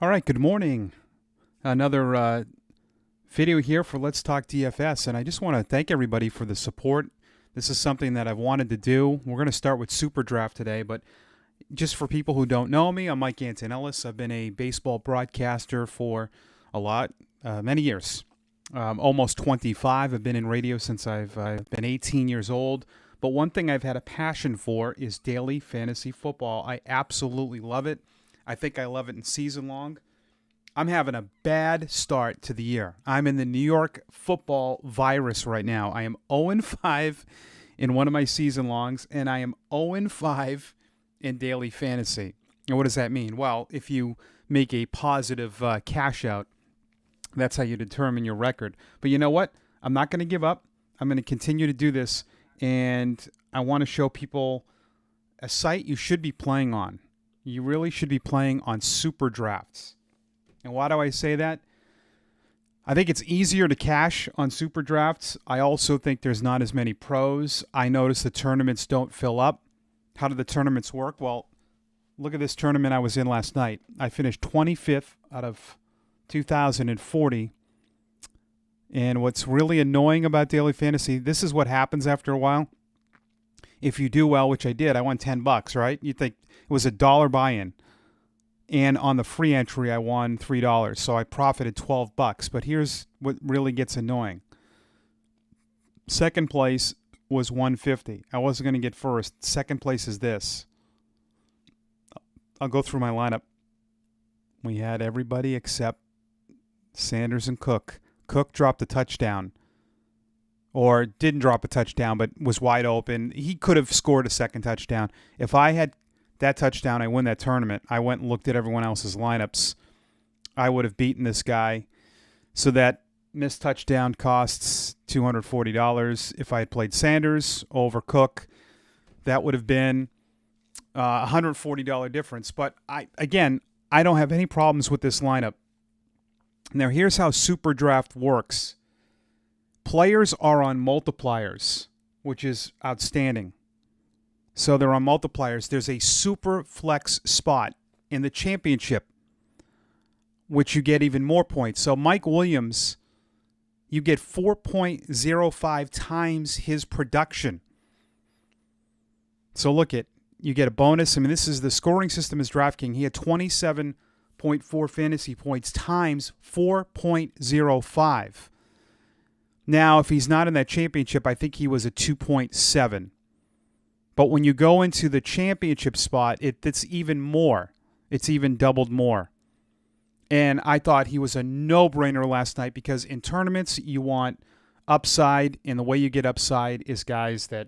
All right, good morning. Another video here for Let's Talk DFS, and I just want to thank everybody for the support. This is something that I've wanted to do. We're going to start with SuperDraft today, but just for people who don't know me, I'm Mike Antonellis. I've been a baseball broadcaster for many years, almost 25. I've been in radio since I've been 18 years old. But one thing I've had a passion for is daily fantasy football. I absolutely love it. I think I love it in season long. I'm having a bad start to the year. I'm in the New York football virus right now. I am 0-5 in one of my season longs, and I am 0-5 in daily fantasy. And what does that mean? Well, if you make a positive cash out, that's how you determine your record. But you know what? I'm not going to give up. I'm going to continue to do this, and I want to show people a site you should be playing on. You really should be playing on SuperDrafts. And why do I say that? I think it's easier to cash on SuperDrafts. I also think there's not as many pros. I notice the tournaments don't fill up. How do the tournaments work? Well, look at this tournament I was in last night. I finished 25th out of 2,040. And what's really annoying about daily fantasy, this is what happens after a while. If you do well, which I did, I won $10, right? You think it was $1 buy-in. And on the free entry, I won $3. So I profited $12. But here's what really gets annoying. Second place was $150. I wasn't going to get first. Second place is this. I'll go through my lineup. We had everybody except Sanders and Cook. Cook dropped a touchdown. Or didn't drop a touchdown, but was wide open. He could have scored a second touchdown. If I had that touchdown, I win that tournament. I went and looked at everyone else's lineups. I would have beaten this guy. So that missed touchdown costs $240. If I had played Sanders over Cook, that would have been a $140 difference. But I don't have any problems with this lineup. Now, here's how SuperDraft works. Players are on multipliers, which is outstanding. So they're on multipliers. There's a super flex spot in the championship, which you get even more points. So Mike Williams, you get 4.05 times his production. So you get a bonus. I mean, this is the scoring system is DraftKings. He had 27.4 fantasy points times 4.05. Now, if he's not in that championship, I think he was a 2.7. But when you go into the championship spot, it's even more. It's even doubled more. And I thought he was a no-brainer last night because in tournaments, you want upside. And the way you get upside is guys that,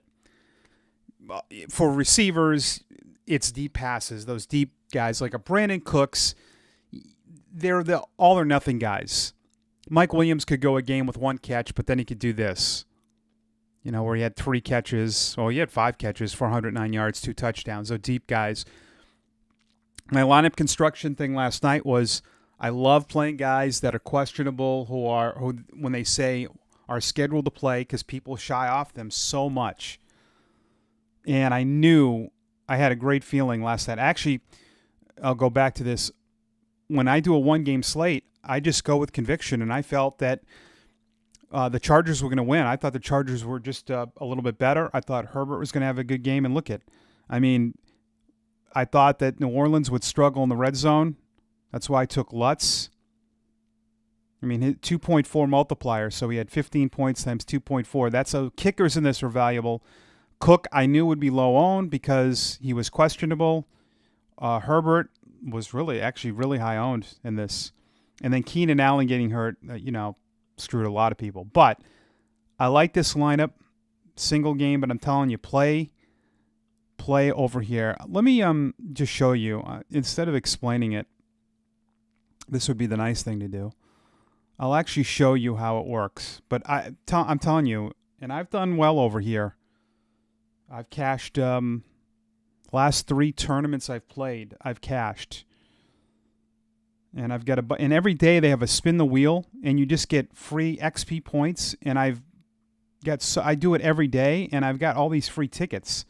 for receivers, it's deep passes. Those deep guys like a Brandon Cooks, they're the all-or-nothing guys. Mike Williams could go a game with one catch, but then he could do this. You know, where he had 3 catches. Well, he had 5 catches, 409 yards, 2 touchdowns. So deep guys. My lineup construction thing last night was I love playing guys that are questionable, who when they say are scheduled to play because people shy off them so much. And I knew I had a great feeling last night. Actually, I'll go back to this. When I do a one-game slate, I just go with conviction, and I felt that the Chargers were going to win. I thought the Chargers were just a little bit better. I thought Herbert was going to have a good game, and I thought that New Orleans would struggle in the red zone. That's why I took Lutz. Hit 2.4 multiplier, so he had 15 points times 2.4. That's how kickers in this are valuable. Cook, I knew would be low owned because he was questionable. Herbert was really high owned in this. And then Keenan Allen getting hurt, screwed a lot of people. But I like this lineup, single game, but I'm telling you, play over here. Let me just show you. Instead of explaining it, this would be the nice thing to do. I'll actually show you how it works. But I'm telling you, and I've done well over here. I've cashed last 3 tournaments I've played. I've cashed. And I've got and every day they have a spin the wheel, and you just get free XP points. And I do it every day, and I've got all these free tickets.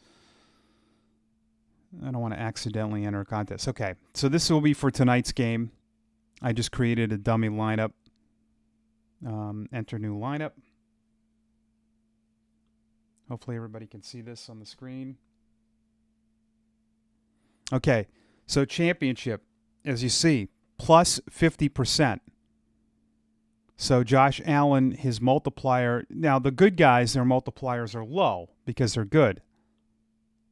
I don't want to accidentally enter a contest. Okay, so this will be for tonight's game. I just created a dummy lineup. Enter new lineup. Hopefully everybody can see this on the screen. Okay, so championship, as you see, plus 50%. So Josh Allen, his multiplier. Now, the good guys, their multipliers are low because they're good.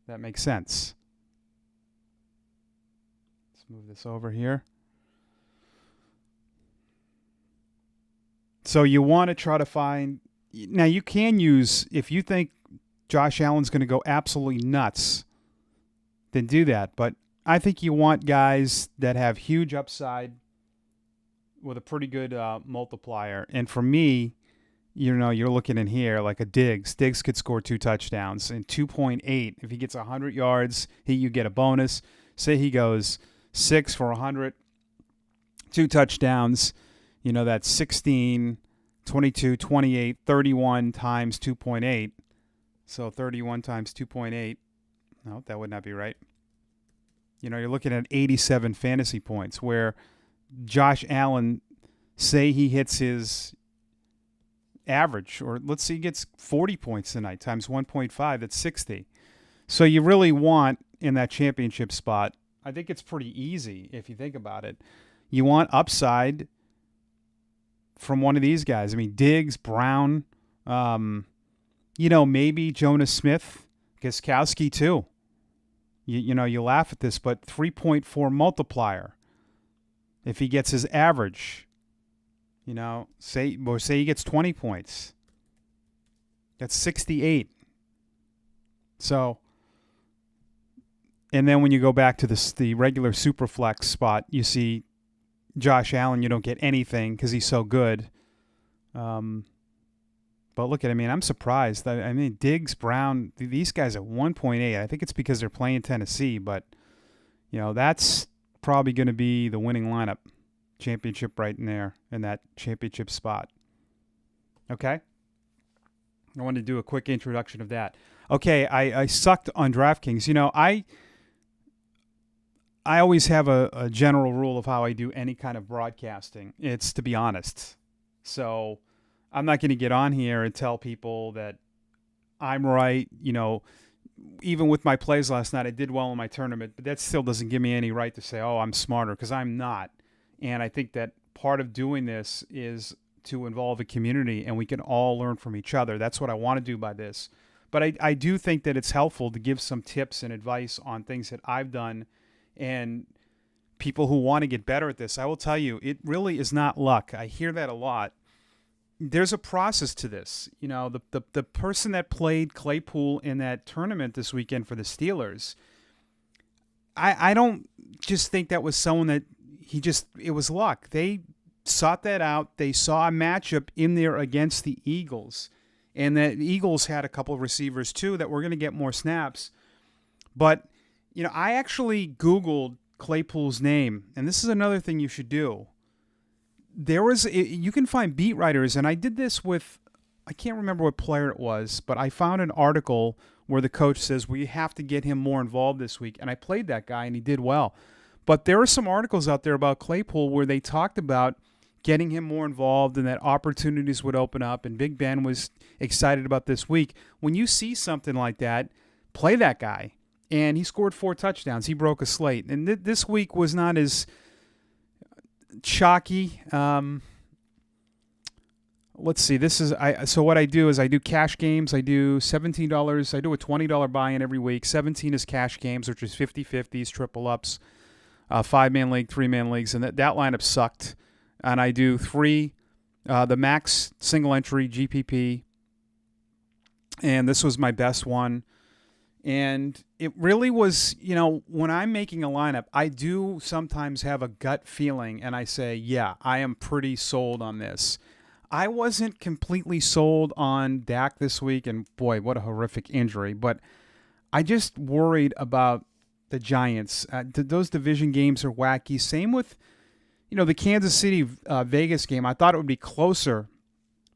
That makes sense. Let's move this over here. So you want to try to find. Now, you can use, if you think Josh Allen's going to go absolutely nuts, then do that. But I think you want guys that have huge upside with a pretty good multiplier. And for me, you're looking in here like a Diggs. Diggs could score 2 touchdowns and 2.8. If he gets 100 yards, you get a bonus. Say he goes 6 for 100, 2 touchdowns. That's 16, 22, 28, 31 times 2.8. So 31 times 2.8. No, that would not be right. You're looking at 87 fantasy points, where Josh Allen, say he hits his average, or let's say he gets 40 points tonight, times 1.5, that's 60. So you really want, in that championship spot, I think it's pretty easy if you think about it. You want upside from one of these guys. I mean, Diggs, Brown, maybe Jonas Smith, Gostkowski too. You laugh at this, but 3.4 multiplier. If he gets his average, say he gets 20 points, that's 68. So, and then when you go back to the regular Superflex spot, you see Josh Allen, you don't get anything because he's so good. But look at, I'm surprised. Diggs, Brown, these guys at 1.8. I think it's because they're playing Tennessee, but that's probably going to be the winning lineup. Championship right in there, in that championship spot. Okay? I wanted to do a quick introduction of that. Okay, I sucked on DraftKings. I always have a general rule of how I do any kind of broadcasting. It's to be honest. So I'm not going to get on here and tell people that I'm right. Even with my plays last night, I did well in my tournament, but that still doesn't give me any right to say, oh, I'm smarter, because I'm not. And I think that part of doing this is to involve a community, and we can all learn from each other. That's what I want to do by this. But I do think that it's helpful to give some tips and advice on things that I've done, and people who want to get better at this. I will tell you, it really is not luck. I hear that a lot. There's a process to this. The person that played Claypool in that tournament this weekend for the Steelers, I don't just think that was someone that it was luck. They sought that out. They saw a matchup in there against the Eagles, and the Eagles had a couple of receivers too that were going to get more snaps. But, I actually Googled Claypool's name, and this is another thing you should do. You can find beat writers, and I did this with, I can't remember what player it was, but I found an article where the coach says, we have to get him more involved this week. And I played that guy, and he did well. But there are some articles out there about Claypool where they talked about getting him more involved and that opportunities would open up, and Big Ben was excited about this week. When you see something like that, play that guy. And he scored 4 touchdowns. He broke a slate. And this week was not as chalky. Let's see. So what I do is I do cash games. I do $17. I do a $20 buy-in every week. 17 is cash games, which is 50-50s, triple ups, 5-man league, 3-man leagues, and that lineup sucked. And I do 3, the max single entry GPP, and this was my best one. And it really was, when I'm making a lineup, I do sometimes have a gut feeling, and I say, yeah, I am pretty sold on this. I wasn't completely sold on Dak this week, and boy, what a horrific injury. But I just worried about the Giants. Those division games are wacky. Same with, the Kansas City Vegas game. I thought it would be closer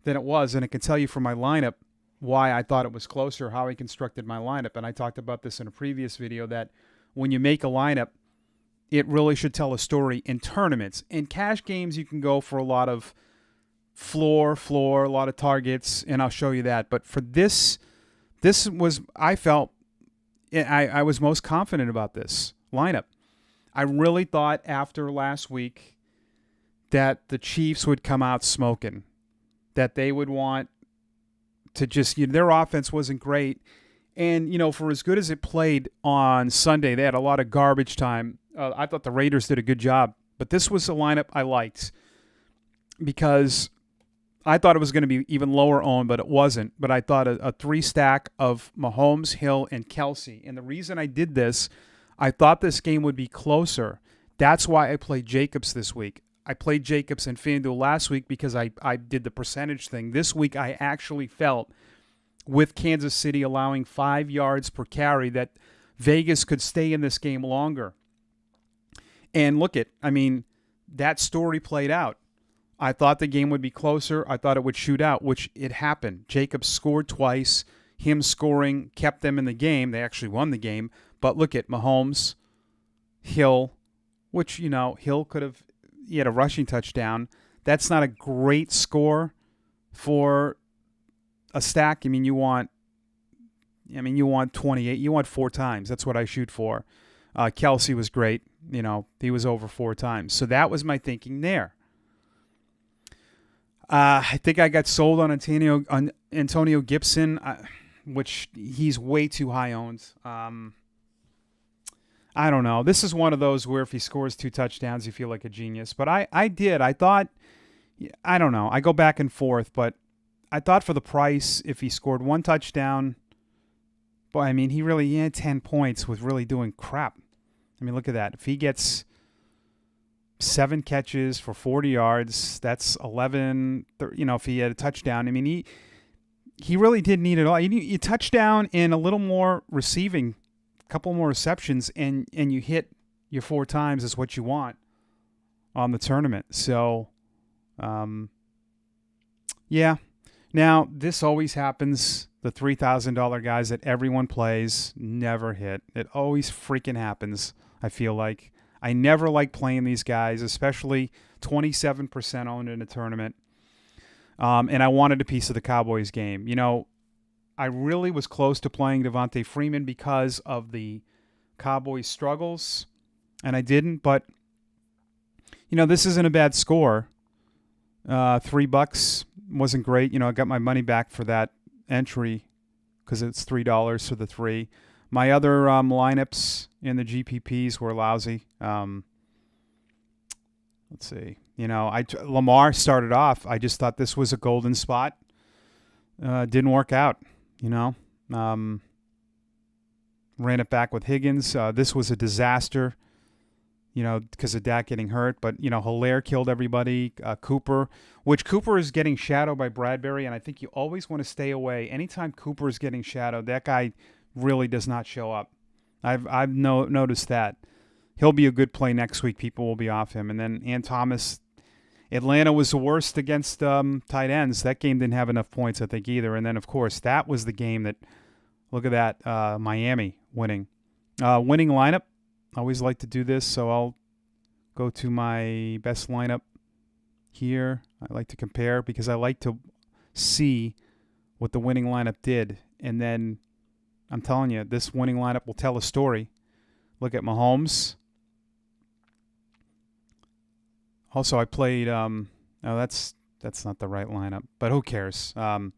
than it was, and I can tell you from my lineup why I thought it was closer, how I constructed my lineup. And I talked about this in a previous video, that when you make a lineup, it really should tell a story in tournaments. In cash games, you can go for a lot of floor, a lot of targets, and I'll show you that. But for this was, I felt, I was most confident about this lineup. I really thought after last week that the Chiefs would come out smoking, that they would want to just, their offense wasn't great. And, for as good as it played on Sunday, they had a lot of garbage time. I thought the Raiders did a good job. But this was a lineup I liked because I thought it was going to be even lower owned, but it wasn't. But I thought a 3-stack of Mahomes, Hill, and Kelsey. And the reason I did this, I thought this game would be closer. That's why I played Jacobs this week. I played Jacobs and FanDuel last week because I did the percentage thing. This week I actually felt, with Kansas City allowing 5 yards per carry, that Vegas could stay in this game longer. And look that story played out. I thought the game would be closer. I thought it would shoot out, which it happened. Jacobs scored twice. Him scoring kept them in the game. They actually won the game. But look at Mahomes, Hill, which, Hill could have, he had a rushing touchdown. That's not a great score for a stack. You want 28. You want 4 times. That's what I shoot for. Kelsey was great. He was over 4 times. So that was my thinking there. I think I got sold on Antonio Gibson, which he's way too high owned. I don't know. This is one of those where if he scores 2 touchdowns, you feel like a genius. But I did. I thought, I don't know. I go back and forth, but I thought for the price, if he scored 1 touchdown, boy, he had 10 points with really doing crap. Look at that. If he gets 7 catches for 40 yards, that's 11. If he had a touchdown, he really did need it all. You need a touchdown and a little more receiving, a couple more receptions, and you hit your 4 times is what you want on the tournament. So, yeah. Now, this always happens. The $3,000 guys that everyone plays never hit. It always freaking happens, I feel like. I never like playing these guys, especially 27% owned in a tournament. And I wanted a piece of the Cowboys game. I really was close to playing Devontae Freeman because of the Cowboys' struggles, and I didn't. But, this isn't a bad score. $3 wasn't great. I got my money back for that entry because it's $3 for the 3. My other lineups in the GPPs were lousy. Let's see. Lamar started off. I just thought this was a golden spot. Didn't work out. Ran it back with Higgins. This was a disaster. Because of Dak getting hurt. But, Hilaire killed everybody. Cooper is getting shadowed by Bradbury, and I think you always want to stay away. Anytime Cooper is getting shadowed, that guy really does not show up. I've noticed that. He'll be a good play next week. People will be off him. And then Thomas, Atlanta was the worst against tight ends. That game didn't have enough points, I think, either. And then, of course, that was the game that, look at that, Miami winning. Winning lineup. I always like to do this, so I'll go to my best lineup here. I like to compare because I like to see what the winning lineup did. And then I'm telling you, this winning lineup will tell a story. Look at Mahomes. Also, I played that's not the right lineup, but who cares? Look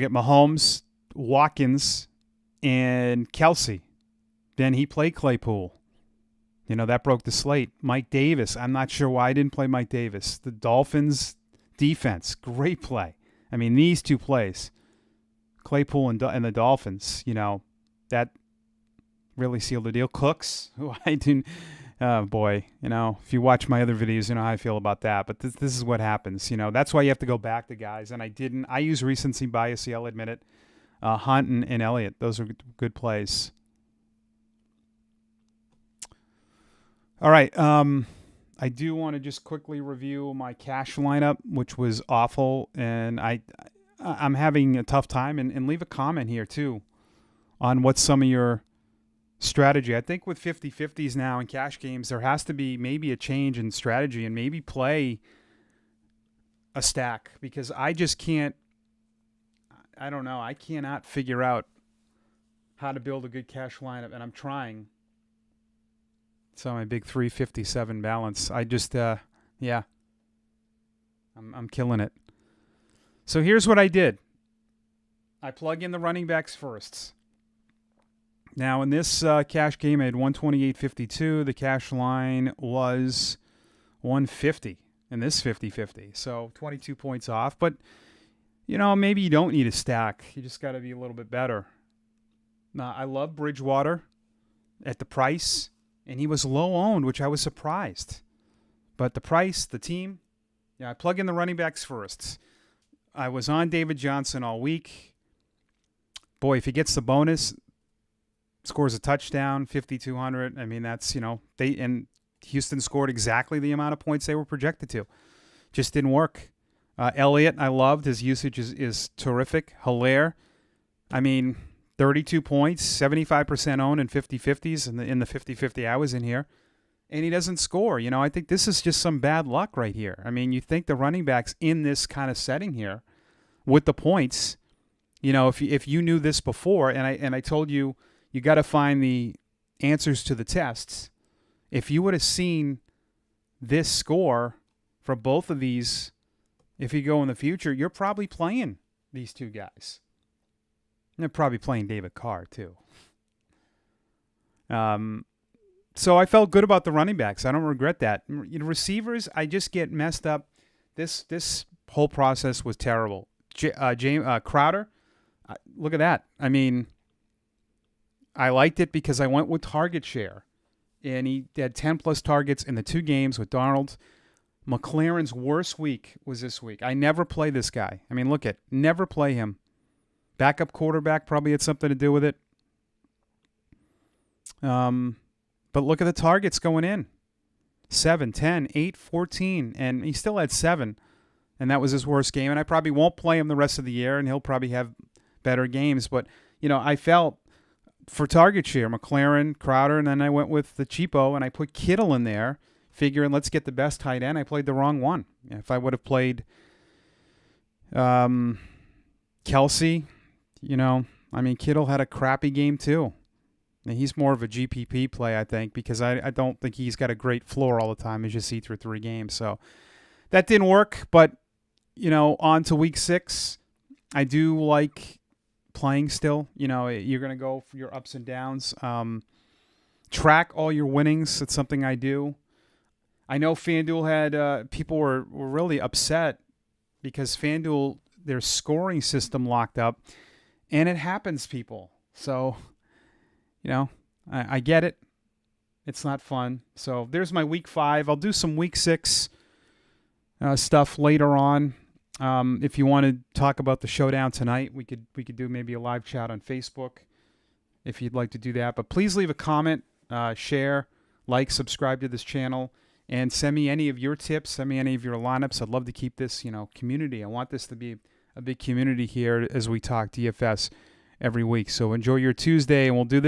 at Mahomes, Watkins, and Kelsey. Then he played Claypool. That broke the slate. Mike Davis. I'm not sure why I didn't play Mike Davis. The Dolphins defense, great play. These 2 plays, Claypool and the Dolphins, that really sealed the deal. Cooks, who I didn't, oh boy, if you watch my other videos, you know how I feel about that. But this is what happens. That's why you have to go back to guys. And I didn't. I use recency bias, I'll admit it. Hunt and Elliott, those are good plays. All right, I do want to just quickly review my cash lineup, which was awful, and I'm having a tough time. And leave a comment here too on what some of your strategy. I think with 50-50s now in cash games, there has to be maybe a change in strategy and maybe play a stack, because I just can't, I don't know, I cannot figure out how to build a good cash lineup, and I'm trying. So my big 357 balance. I just, yeah, I'm killing it. So here's what I did. I plug in the running backs first. Now, in this cash game, I had 128.52. The cash line was 150 in this 50-50. So 22 points off. But, maybe you don't need a stack. You just got to be a little bit better. Now, I love Bridgewater at the price, and he was low owned, which I was surprised. But the price, the team, I plug in the running backs first. I was on David Johnson all week. Boy, if he gets the bonus, scores a touchdown, 5,200. I mean, that's, and Houston scored exactly the amount of points they were projected to. Just didn't work. Elliott, I loved. His usage is terrific. Hilaire, I mean, 32 points, 75% owned in 50-50s in the 50-50 I was in here. And he doesn't score. I think this is just some bad luck right here. I mean, you think the running backs in this kind of setting here with the points, if you knew this before, and I told you, you got to find the answers to the tests. If you would have seen this score for both of these, if you go in the future, you're probably playing these two guys. And they're probably playing David Carr too. So I felt good about the running backs. I don't regret that. Receivers, I just get messed up. This whole process was terrible. Crowder, look at that. I mean, I liked it because I went with target share. And he had 10-plus targets in the two games with Darnold. McLaurin's worst week was this week. I never play this guy. I mean, never play him. Backup quarterback probably had something to do with it. But look at the targets going in. 7, 10, 8, 14. And he still had 7. And that was his worst game. And I probably won't play him the rest of the year, and he'll probably have better games. But, I felt for target share, McLaurin, Crowder, and then I went with the cheapo, and I put Kittle in there, figuring let's get the best tight end. I played the wrong one. If I would have played Kelsey, Kittle had a crappy game too. And he's more of a GPP play, I think, because I don't think he's got a great floor all the time, as you see through 3 games. So that didn't work, but, on to week 6. I do like playing still. You're going to go for your ups and downs. Track all your winnings. It's something I do. I know FanDuel had people were really upset because FanDuel, their scoring system locked up, and it happens, people. So, I get it. It's not fun. So there's my week 5. I'll do some week 6 stuff later on. If you want to talk about the showdown tonight, we could do maybe a live chat on Facebook if you'd like to do that. But please leave a comment, share, like, subscribe to this channel, and send me any of your tips. Send me any of your lineups. I'd love to keep this, community. I want this to be a big community here as we talk DFS every week. So enjoy your Tuesday, and we'll do this